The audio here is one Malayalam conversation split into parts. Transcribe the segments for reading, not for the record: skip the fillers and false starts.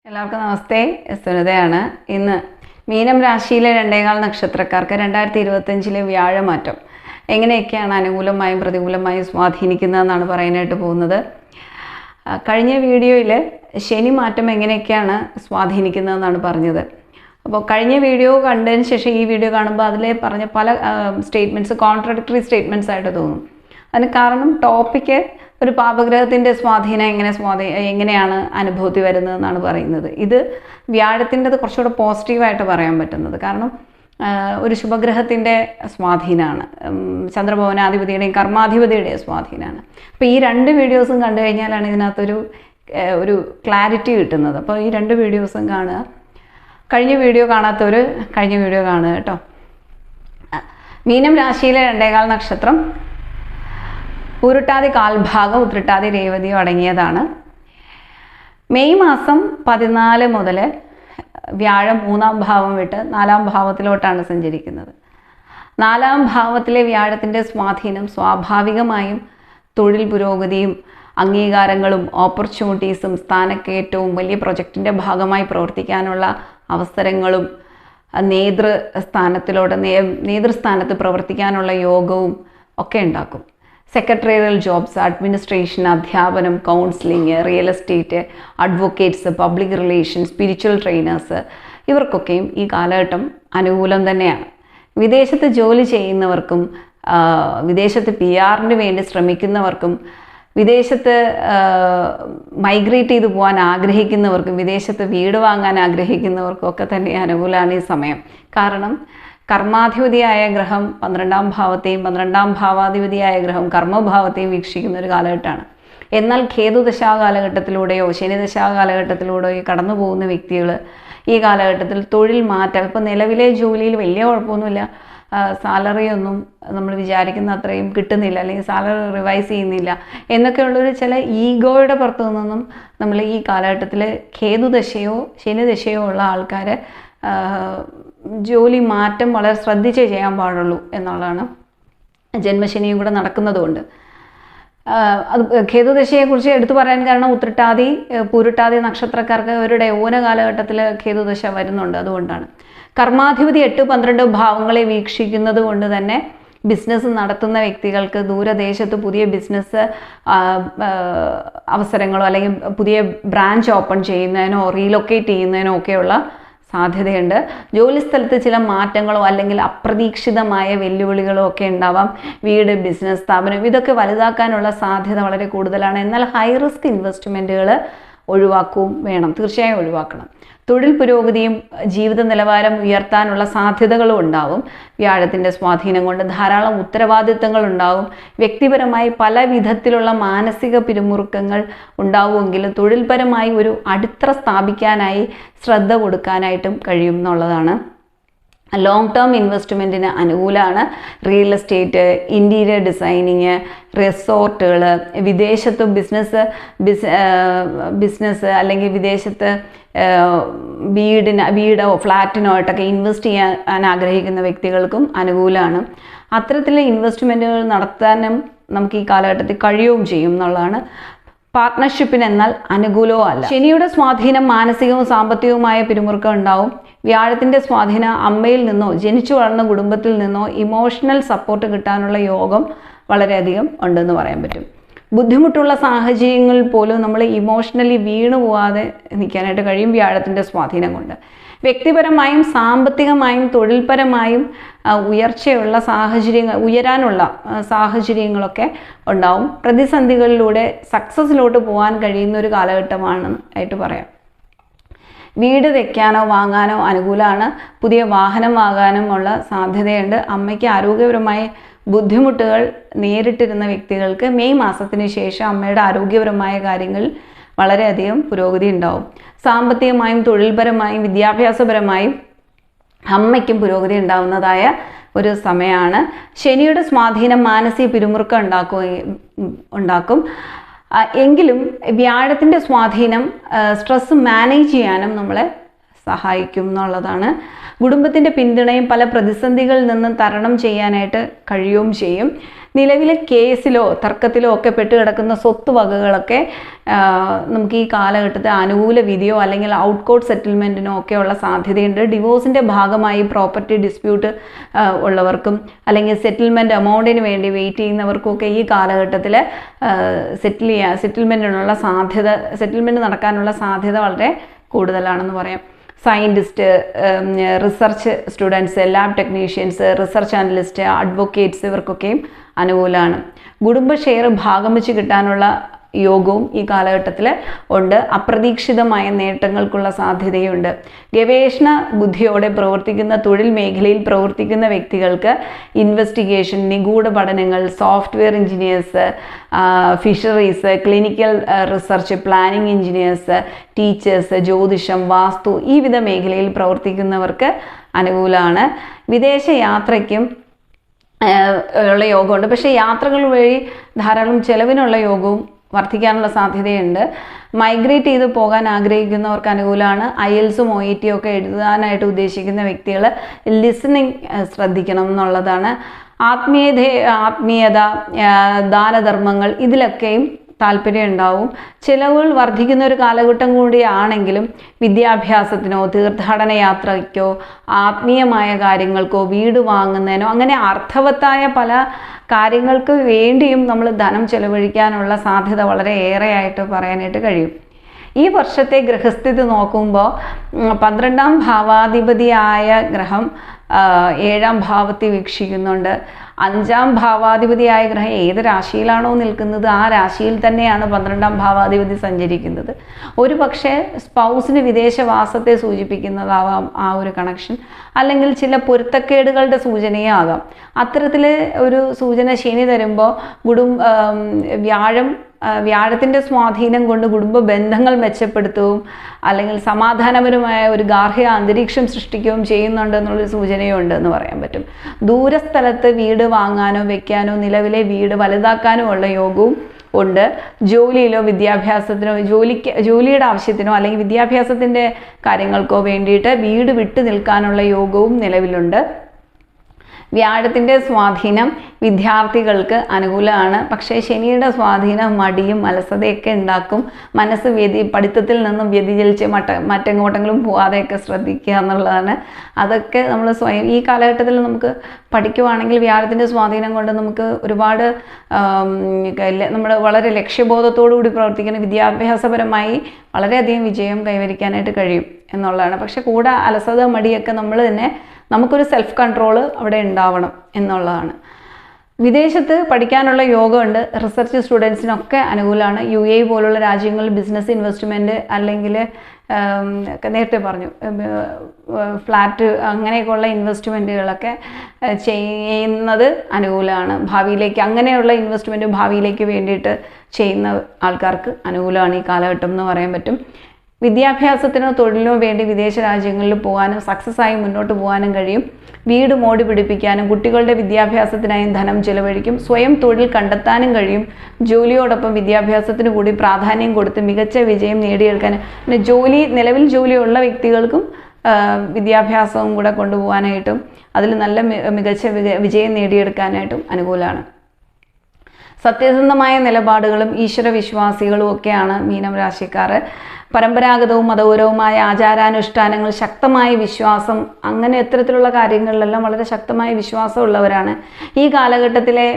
എല്ലാവർക്കും നമസ്തേ. സുനിതയാണ്. ഇന്ന് മീനം രാശിയിലെ 2 നക്ഷത്രക്കാർക്ക് 2025 വ്യാഴമാറ്റം എങ്ങനെയൊക്കെയാണ് അനുകൂലമായും പ്രതികൂലമായും സ്വാധീനിക്കുന്നതെന്നാണ് പറയാനായിട്ട് പോകുന്നത്. കഴിഞ്ഞ വീഡിയോയിൽ ശനി മാറ്റം എങ്ങനെയൊക്കെയാണ് സ്വാധീനിക്കുന്നതെന്നാണ് പറഞ്ഞത്. അപ്പോൾ കഴിഞ്ഞ വീഡിയോ കണ്ടതിന് ശേഷം ഈ വീഡിയോ കാണുമ്പോൾ അതിലെ പറഞ്ഞ പല സ്റ്റേറ്റ്മെൻറ്റ്സ് കോൺട്രഡിക്ടറി സ്റ്റേറ്റ്മെൻറ്റ്സ് ആയിട്ട് തോന്നും. അതിന് കാരണം ടോപ്പിക്ക് ഒരു പാപഗ്രഹത്തിൻ്റെ സ്വാധീനം എങ്ങനെയാണ് അനുഭവത്തിൽ വരുന്നതെന്നാണ് പറയുന്നത്. ഇത് വ്യാഴത്തിൻ്റെത് കുറച്ചുകൂടെ പോസിറ്റീവായിട്ട് പറയാൻ പറ്റുന്നത്. കാരണം ഒരു ശുഭഗ്രഹത്തിൻ്റെ സ്വാധീനമാണ്, ചന്ദ്രഭവനാധിപതിയുടെയും കർമാധിപതിയുടെയും സ്വാധീനമാണ്. അപ്പോൾ ഈ 2 വീഡിയോസും കണ്ടു കഴിഞ്ഞാലാണ് ഇതിനകത്തൊരു ക്ലാരിറ്റി കിട്ടുന്നത്. അപ്പോൾ ഈ 2 വീഡിയോസും കാണുക. കഴിഞ്ഞ വീഡിയോ കാണാത്തവർ കഴിഞ്ഞ വീഡിയോ കാണുക കേട്ടോ. മീനം രാശിയിലെ 2 നക്ഷത്രം പൂരുട്ടാതി കാൽഭാഗം ഉത്രട്ടാതി രേവതിയും അടങ്ങിയതാണ്. മെയ് മാസം 14 മുതൽ വ്യാഴം 3-ാം ഭാവം വിട്ട് 4-ാം ഭാവത്തിലോട്ടാണ് സഞ്ചരിക്കുന്നത്. 4-ാം ഭാവത്തിലെ വ്യാഴത്തിൻ്റെ സ്വാധീനം സ്വാഭാവികമായും തൊഴിൽ പുരോഗതിയും അംഗീകാരങ്ങളും ഓപ്പർച്യൂണിറ്റീസും സ്ഥാനക്കയറ്റവും വലിയ പ്രൊജക്റ്റിൻ്റെ ഭാഗമായി പ്രവർത്തിക്കാനുള്ള അവസരങ്ങളും നേതൃസ്ഥാനത്ത് പ്രവർത്തിക്കാനുള്ള യോഗവും ഒക്കെ ഉണ്ടാക്കും. സെക്രട്ടറിയൽ ജോബ്സ്, അഡ്മിനിസ്ട്രേഷൻ, അധ്യാപനം, counselling, real estate, advocates, public relations, spiritual trainers ഇവർക്കൊക്കെയും ഈ കാലഘട്ടം അനുകൂലം തന്നെയാണ്. വിദേശത്ത് ജോലി ചെയ്യുന്നവർക്കും വിദേശത്ത് PR-ന് വേണ്ടി ശ്രമിക്കുന്നവർക്കും വിദേശത്ത് മൈഗ്രേറ്റ് ചെയ്ത് പോകാൻ ആഗ്രഹിക്കുന്നവർക്കും വിദേശത്ത് വീട് വാങ്ങാൻ ആഗ്രഹിക്കുന്നവർക്കും ഒക്കെ തന്നെ അനുകൂലമാണ് ഈ സമയം. കാരണം കർമാധിപതിയായ ഗ്രഹം 12-ാം ഭാവത്തെയും 12-ാം ഭാവാധിപതിയായ ഗ്രഹം കർമ്മഭാവത്തെയും വീക്ഷിക്കുന്ന ഒരു കാലഘട്ടമാണ്. എന്നാൽ കേതുദശാ കാലഘട്ടത്തിലൂടെയോ ശനിദശാ കാലഘട്ടത്തിലൂടെയോ കടന്നു പോകുന്ന വ്യക്തികൾ ഈ കാലഘട്ടത്തിൽ തൊഴിൽ മാറ്റം, ഇപ്പോൾ നിലവിലെ ജോലിയിൽ വലിയ കുഴപ്പമൊന്നുമില്ല, സാലറിയൊന്നും നമ്മൾ വിചാരിക്കുന്ന അത്രയും കിട്ടുന്നില്ല, അല്ലെങ്കിൽ സാലറി റിവൈസ് ചെയ്യുന്നില്ല എന്നൊക്കെയുള്ളൊരു ചില ഈഗോയുടെ പുറത്തു നിന്നും നമ്മൾ ഈ കാലഘട്ടത്തിൽ കേതുദശയോ ശനിദശയോ ഉള്ള ആൾക്കാർ ജോലി മാറ്റം വളരെ ശ്രദ്ധിച്ചേ ചെയ്യാൻ പാടുള്ളൂ എന്നുള്ളതാണ്. ജന്മശനിയും കൂടെ നടക്കുന്നതുകൊണ്ട് അത് കേതുദശയെക്കുറിച്ച് എടുത്തു പറയാൻ കാരണം ഉത്രട്ടാതി പൂരുട്ടാതി നക്ഷത്രക്കാർക്ക് അവരുടെ യൗവന കാലഘട്ടത്തിൽ കേതുദശ വരുന്നുണ്ട്. അതുകൊണ്ടാണ് കർമാധിപതി 8-12 ഭാവങ്ങളെ വീക്ഷിക്കുന്നത് കൊണ്ട് തന്നെ ബിസിനസ് നടത്തുന്ന വ്യക്തികൾക്ക് ദൂരദേശത്ത് പുതിയ ബിസിനസ് അവസരങ്ങളോ അല്ലെങ്കിൽ പുതിയ ബ്രാഞ്ച് ഓപ്പൺ ചെയ്യുന്നതിനോ റീലൊക്കേറ്റ് ചെയ്യുന്നതിനോ ഒക്കെയുള്ള സാധ്യതയുണ്ട്. ജോലിസ്ഥലത്ത് ചില മാറ്റങ്ങളോ അല്ലെങ്കിൽ അപ്രതീക്ഷിതമായ വെല്ലുവിളികളോ ഒക്കെ ഉണ്ടാവാം. വീട്, ബിസിനസ് സ്ഥാപനം ഇതൊക്കെ വലുതാക്കാനുള്ള സാധ്യത വളരെ കൂടുതലാണ്. എന്നാൽ ഹൈ റിസ്ക് ഇൻവെസ്റ്റ്മെൻറ്റുകൾ ഒഴിവാക്കുകയും വേണം, തീർച്ചയായും ഒഴിവാക്കണം. തൊഴിൽ പുരോഗതിയും ജീവിത നിലവാരം ഉയർത്താനുള്ള സാധ്യതകളും ഉണ്ടാവും. വ്യാഴത്തിൻ്റെ സ്വാധീനം കൊണ്ട് ധാരാളം ഉത്തരവാദിത്തങ്ങൾ ഉണ്ടാവും. വ്യക്തിപരമായി പല വിധത്തിലുള്ള മാനസിക പിരിമുറുക്കങ്ങൾ ഉണ്ടാവുമെങ്കിലും തൊഴിൽപരമായി ഒരു അടിത്തറ സ്ഥാപിക്കാനായി ശ്രദ്ധ കൊടുക്കാനായിട്ടും കഴിയും എന്നുള്ളതാണ്. ലോങ് ടേം ഇൻവെസ്റ്റ്മെൻറ്റിന് അനുകൂലമാണ്. റിയൽ എസ്റ്റേറ്റ്, ഇൻറ്റീരിയർ ഡിസൈനിങ്, റിസോർട്ടുകൾ, വിദേശത്ത് ബിസിനസ് അല്ലെങ്കിൽ വിദേശത്ത് വീടോ ഫ്ലാറ്റിനോ ആയിട്ടൊക്കെ ഇൻവെസ്റ്റ് ചെയ്യാൻ ആഗ്രഹിക്കുന്ന വ്യക്തികൾക്കും അനുകൂലമാണ്. അത്തരത്തിലുള്ള ഇൻവെസ്റ്റ്മെൻറ്റുകൾ നടത്താനും നമുക്ക് ഈ കാലഘട്ടത്തിൽ കഴിയുകയും ചെയ്യും എന്നുള്ളതാണ്. പാർട്ട്ണർഷിപ്പിന് എന്നാൽ അനുകൂലവും അല്ല. ശനിയുടെ സ്വാധീനം മാനസികവും സാമ്പത്തികവുമായ പിരിമുറുക്കം ഉണ്ടാവും. വ്യാഴത്തിൻ്റെ സ്വാധീനം അമ്മയിൽ നിന്നോ ജനിച്ചു വളർന്ന കുടുംബത്തിൽ നിന്നോ ഇമോഷണൽ സപ്പോർട്ട് കിട്ടാനുള്ള യോഗം വളരെയധികം ഉണ്ടെന്ന് പറയാൻ പറ്റും. ബുദ്ധിമുട്ടുള്ള സാഹചര്യങ്ങളിൽ പോലും നമ്മൾ ഇമോഷണലി വീണു പോകാതെ നിൽക്കാനായിട്ട് കഴിയും വ്യാഴത്തിൻ്റെ സ്വാധീനം കൊണ്ട്. വ്യക്തിപരമായും സാമ്പത്തികമായും തൊഴിൽപരമായും ഉയരാനുള്ള സാഹചര്യങ്ങളൊക്കെ ഉണ്ടാവും. പ്രതിസന്ധികളിലൂടെ സക്സസ്സിലോട്ട് പോകാൻ കഴിയുന്ന ഒരു കാലഘട്ടമാണ് ആയിട്ട് പറയാം. വീട് വെക്കാനോ വാങ്ങാനോ അനുകൂലമാണ്. പുതിയ വാഹനം വാങ്ങാനും ഉള്ള സാധ്യതയുണ്ട്. അമ്മയ്ക്ക് ആരോഗ്യപരമായ ബുദ്ധിമുട്ടുകൾ നേരിട്ടിരുന്ന വ്യക്തികൾക്ക് മെയ് മാസത്തിന് ശേഷം അമ്മയുടെ ആരോഗ്യപരമായ കാര്യങ്ങളിൽ വളരെയധികം പുരോഗതി ഉണ്ടാവും. സാമ്പത്തികമായും തൊഴിൽപരമായും വിദ്യാഭ്യാസപരമായും അമ്മയ്ക്കും പുരോഗതി ഉണ്ടാവുന്നതായ ഒരു സമയമാണ്. ശനിയുടെ സ്വാധീനം മാനസിക പിരിമുറുക്കം ഉണ്ടാക്കും. എങ്കിലും വ്യാഴത്തിൻ്റെ സ്വാധീനം സ്ട്രെസ് മാനേജ് ചെയ്യാനും നമ്മളെ സഹായിക്കും എന്നുള്ളതാണ്. കുടുംബത്തിൻ്റെ പിന്തുണയും പല പ്രതിസന്ധികളിൽ നിന്നും തരണം ചെയ്യാനായിട്ട് കഴിയുകയും ചെയ്യും. നിലവിലെ കേസിലോ തർക്കത്തിലോ ഒക്കെ പെട്ടുകിടക്കുന്ന സ്വത്ത് വകകളൊക്കെ നമുക്ക് ഈ കാലഘട്ടത്തിൽ അനുകൂല വിധിയോ അല്ലെങ്കിൽ ഔട്ട് കോർട്ട് സെറ്റിൽമെൻറ്റിനോ ഒക്കെയുള്ള സാധ്യതയുണ്ട്. ഡിവോഴ്സിൻ്റെ ഭാഗമായി പ്രോപ്പർട്ടി ഡിസ്പ്യൂട്ട് ഉള്ളവർക്കും സെറ്റിൽമെൻറ്റ് എമൗണ്ടിന് വേണ്ടി വെയിറ്റ് ചെയ്യുന്നവർക്കും ഈ കാലഘട്ടത്തിൽ സെറ്റിൽമെൻറ്റ് നടക്കാനുള്ള സാധ്യത വളരെ കൂടുതലാണെന്ന് പറയാം. Scientist, research students, lab technicians, research analyst, advocates ഇവർക്കൊക്കെയും അനുകൂലമാണ്. കുടുംബ ഷെയർ ഭാഗം വെച്ച് കിട്ടാനുള്ള യോഗവും ഈ കാലഘട്ടത്തിൽ ഉണ്ട്. അപ്രതീക്ഷിതമായ നേട്ടങ്ങൾക്കുള്ള സാധ്യതയുണ്ട്. ഗവേഷണ ബുദ്ധിയോടെ പ്രവർത്തിക്കുന്ന തൊഴിൽ മേഖലയിൽ പ്രവർത്തിക്കുന്ന വ്യക്തികൾക്ക് ഇൻവെസ്റ്റിഗേഷൻ, നിഗൂഢ പഠനങ്ങൾ, software engineers, fisheries, clinical research, planning engineers, teachers, ജ്യോതിഷം, വാസ്തു ഈ വിധ മേഖലയിൽ പ്രവർത്തിക്കുന്നവർക്ക് അനുകൂലമാണ്. വിദേശ യാത്രയ്ക്കും ഉള്ള യോഗമുണ്ട്. പക്ഷേ യാത്രകൾ വഴി ധാരാളം ചെലവിനുള്ള യോഗവും വർദ്ധിക്കാനുള്ള സാധ്യതയുണ്ട്. മൈഗ്രേറ്റ് ചെയ്ത് പോകാൻ ആഗ്രഹിക്കുന്നവർക്ക് അനുകൂലമാണ്. IELTS-ഉം OET ഒക്കെ എഴുതാനായിട്ട് ഉദ്ദേശിക്കുന്ന വ്യക്തികൾ ലിസണിങ് ശ്രദ്ധിക്കണം എന്നുള്ളതാണ്. ആത്മീയത, ദാനധർമ്മങ്ങൾ ഇതിലൊക്കെയും താല്പര്യം ഉണ്ടാവും. ചിലവുകൾ വർദ്ധിക്കുന്ന ഒരു കാലഘട്ടം കൂടിയാണെങ്കിലും വിദ്യാഭ്യാസത്തിനോ തീർത്ഥാടന യാത്രയ്ക്കോ ആത്മീയമായ കാര്യങ്ങൾക്കോ വീട് വാങ്ങുന്നതിനോ അങ്ങനെ അർത്ഥവത്തായ പല കാര്യങ്ങൾക്ക് വേണ്ടിയും നമ്മൾ ധനം ചെലവഴിക്കാനുള്ള സാധ്യത വളരെ ഏറെയായിട്ട് പറയാനായിട്ട് കഴിയും. ഈ വർഷത്തെ ഗ്രഹസ്ഥിതി നോക്കുമ്പോൾ 12ാം ഭാവാധിപതിയായ ഗ്രഹം 7ാം ഭാവത്തിൽ വീക്ഷിക്കുന്നുണ്ട്. 5ാം ഭാവാധിപതിയായ ഗ്രഹം ഏത് രാശിയിലാണോ നിൽക്കുന്നത് ആ രാശിയിൽ തന്നെയാണ് 12ാം ഭാവാധിപതി സഞ്ചരിക്കുന്നത്. ഒരു പക്ഷേ സ്പൗസിന് വിദേശവാസത്തെ സൂചിപ്പിക്കുന്നതാവാം ആ ഒരു കണക്ഷൻ, അല്ലെങ്കിൽ ചില പൊരുത്തക്കേടുകളുടെ സൂചനയാകാം. അത്തരത്തിൽ ഒരു സൂചന ശനി തരുമ്പോൾ വ്യാഴത്തിൻ്റെ സ്വാധീനം കൊണ്ട് കുടുംബ ബന്ധങ്ങൾ മെച്ചപ്പെടുത്തുകയും അല്ലെങ്കിൽ സമാധാനപരമായ ഒരു ഗാർഹിക അന്തരീക്ഷം സൃഷ്ടിക്കുകയും ചെയ്യുന്നുണ്ട് എന്നുള്ളൊരു സൂചനയും ഉണ്ട് എന്ന് പറയാൻ പറ്റും. ദൂരസ്ഥലത്ത് വീട് വാങ്ങാനോ വെക്കാനോ നിലവിലെ വീട് വലുതാക്കാനോ ഉള്ള യോഗവും ഉണ്ട്. ജോലിയിലോ വിദ്യാഭ്യാസത്തിനോ ജോലിയുടെ ആവശ്യത്തിനോ അല്ലെങ്കിൽ വിദ്യാഭ്യാസത്തിൻ്റെ കാര്യങ്ങൾക്കോ വേണ്ടിയിട്ട് വീട് വിട്ടു നിൽക്കാനുള്ള യോഗവും നിലവിലുണ്ട്. വ്യാഴത്തിൻ്റെ സ്വാധീനം വിദ്യാർത്ഥികൾക്ക് അനുകൂലമാണ്. പക്ഷേ ശനിയുടെ സ്വാധീനം മടിയും അലസതയൊക്കെ ഉണ്ടാക്കും. മനസ്സ് പഠിത്തത്തിൽ നിന്നും വ്യതിചലിച്ച് മറ്റെങ്ങോട്ടെങ്കിലും പോകാതെയൊക്കെ ശ്രദ്ധിക്കുക എന്നുള്ളതാണ്. അതൊക്കെ നമ്മൾ സ്വയം ഈ കാലഘട്ടത്തിൽ നമുക്ക് പഠിക്കുവാണെങ്കിൽ വ്യാഴത്തിൻ്റെ സ്വാധീനം കൊണ്ട് നമുക്ക് ഒരുപാട് നമ്മൾ വളരെ ലക്ഷ്യബോധത്തോടു കൂടി പ്രവർത്തിക്കുന്ന വിദ്യാഭ്യാസപരമായി വളരെയധികം വിജയം കൈവരിക്കാനായിട്ട് കഴിയും എന്നുള്ളതാണ്. പക്ഷെ കൂടെ അലസത മടിയൊക്കെ നമ്മൾ തന്നെ നമുക്കൊരു സെൽഫ് കൺട്രോൾ അവിടെ ഉണ്ടാവണം എന്നുള്ളതാണ്. വിദേശത്ത് പഠിക്കാനുള്ള യോഗമുണ്ട്. റിസർച്ച് സ്റ്റുഡൻസിനൊക്കെ അനുകൂലമാണ്. UAE പോലുള്ള രാജ്യങ്ങളിൽ ബിസിനസ് ഇൻവെസ്റ്റ്മെൻറ്റ് അല്ലെങ്കിൽ നേരത്തെ പറഞ്ഞു ഫ്ലാറ്റ് അങ്ങനെയൊക്കെയുള്ള ഇൻവെസ്റ്റ്മെൻറ്റുകളൊക്കെ ചെയ്യുന്നത് അനുകൂലമാണ്. അങ്ങനെയുള്ള ഇൻവെസ്റ്റ്മെൻറ്റ് ഭാവിയിലേക്ക് വേണ്ടിയിട്ട് ചെയ്യുന്ന ആൾക്കാർക്ക് അനുകൂലമാണ് ഈ കാലഘട്ടം എന്ന് പറയാൻ പറ്റും. വിദ്യാഭ്യാസത്തിനോ തൊഴിലിനോ വേണ്ടി വിദേശ രാജ്യങ്ങളിൽ പോകാനും സക്സസ് ആയി മുന്നോട്ട് പോകാനും കഴിയും. വീട് മോടി പിടിപ്പിക്കാനും കുട്ടികളുടെ വിദ്യാഭ്യാസത്തിനായും ധനം ചെലവഴിക്കും. സ്വയം തൊഴിൽ കണ്ടെത്താനും കഴിയും. ജോലിയോടൊപ്പം വിദ്യാഭ്യാസത്തിന് കൂടി പ്രാധാന്യം കൊടുത്ത് മികച്ച വിജയം നേടിയെടുക്കാനും നിലവിൽ ജോലിയുള്ള വ്യക്തികൾക്കും വിദ്യാഭ്യാസവും കൂടെ കൊണ്ടുപോകാനായിട്ടും അതിൽ നല്ല മികച്ച വിജയം നേടിയെടുക്കാനായിട്ടും അനുകൂലമാണ്. സത്യസന്ധമായ നിലപാടുകളും ഈശ്വരവിശ്വാസികളും ഒക്കെയാണ് മീനം രാശിക്കാർ. പരമ്പരാഗതവും മതപരവുമായ ആചാരാനുഷ്ഠാനങ്ങൾ, ശക്തമായ വിശ്വാസം, അങ്ങനെ ഇത്തരത്തിലുള്ള കാര്യങ്ങളിലെല്ലാം വളരെ ശക്തമായ വിശ്വാസമുള്ളവരാണ്. ഈ കാലഘട്ടത്തിലെ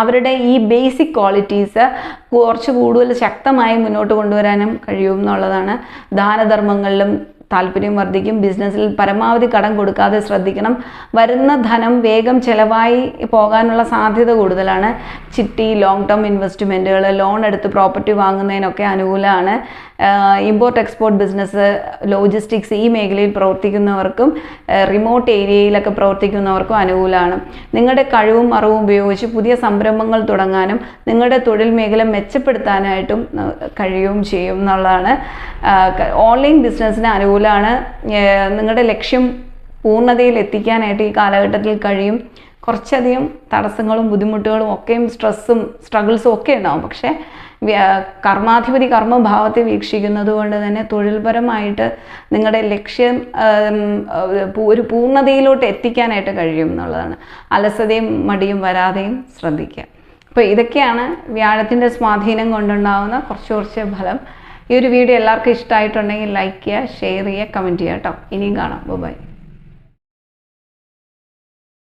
അവരുടെ ഈ ബേസിക് ക്വാളിറ്റീസ് കുറച്ച് കൂടുതൽ ശക്തമായി മുന്നോട്ട് കൊണ്ടുവരാനും കഴിയും എന്നുള്ളതാണ്. ദാനധർമ്മങ്ങളിലും താല്പര്യം വർദ്ധിക്കും. ബിസിനസ്സിൽ പരമാവധി കടം കൊടുക്കാതെ ശ്രദ്ധിക്കണം. വരുന്ന ധനം വേഗം ചെലവായി പോകാനുള്ള സാധ്യത കൂടുതലാണ്. ചിട്ടി, ലോങ് ടേം ഇൻവെസ്റ്റ്മെൻറ്റുകൾ, ലോൺ എടുത്ത് പ്രോപ്പർട്ടി വാങ്ങുന്നതിനൊക്കെ അനുകൂലമാണ്. ഇമ്പോർട്ട് എക്സ്പോർട്ട് ബിസിനസ്, ലോജിസ്റ്റിക്സ് ഈ മേഖലയിൽ പ്രവർത്തിക്കുന്നവർക്കും റിമോട്ട് ഏരിയയിലൊക്കെ പ്രവർത്തിക്കുന്നവർക്കും അനുകൂലമാണ്. നിങ്ങളുടെ കഴിവും അറിവും ഉപയോഗിച്ച് പുതിയ സംരംഭങ്ങൾ തുടങ്ങാനും നിങ്ങളുടെ തൊഴിൽ മേഖല മെച്ചപ്പെടുത്താനായിട്ടും കഴിയുകയും ചെയ്യും എന്നുള്ളതാണ്. ഓൺലൈൻ ബിസിനസ്സിന് അനുകൂലമാണ്. നിങ്ങളുടെ ലക്ഷ്യം പൂർണ്ണതയിൽ എത്തിക്കാനായിട്ട് ഈ കാലഘട്ടത്തിൽ കഴിയും. കുറച്ചധികം തടസ്സങ്ങളും ബുദ്ധിമുട്ടുകളും ഒക്കെയും സ്ട്രെസ്സും സ്ട്രഗിൾസും ഒക്കെ ഉണ്ടാവും. പക്ഷേ കർമാധിപതി കർമ്മഭാവത്തെ വീക്ഷിക്കുന്നത് കൊണ്ട് തന്നെ തൊഴിൽപരമായിട്ട് നിങ്ങളുടെ ലക്ഷ്യം ഒരു പൂർണ്ണതയിലോട്ട് എത്തിക്കാനായിട്ട് കഴിയും എന്നുള്ളതാണ്. അലസതയും മടിയും വരാതെയും ശ്രദ്ധിക്കുക. അപ്പോൾ ഇതൊക്കെയാണ് വ്യാഴത്തിൻ്റെ സ്വാധീനം കൊണ്ടുണ്ടാകുന്ന കുറച്ച് ഫലം. ഈ ഒരു വീഡിയോ എല്ലാവർക്കും ഇഷ്ടമായിട്ടുണ്ടെങ്കിൽ ലൈക്ക് ചെയ്യുക, ഷെയർ ചെയ്യുക, കമൻറ്റ് ചെയ്യുക കേട്ടോ. ഇനിയും കാണാം. ബൈ.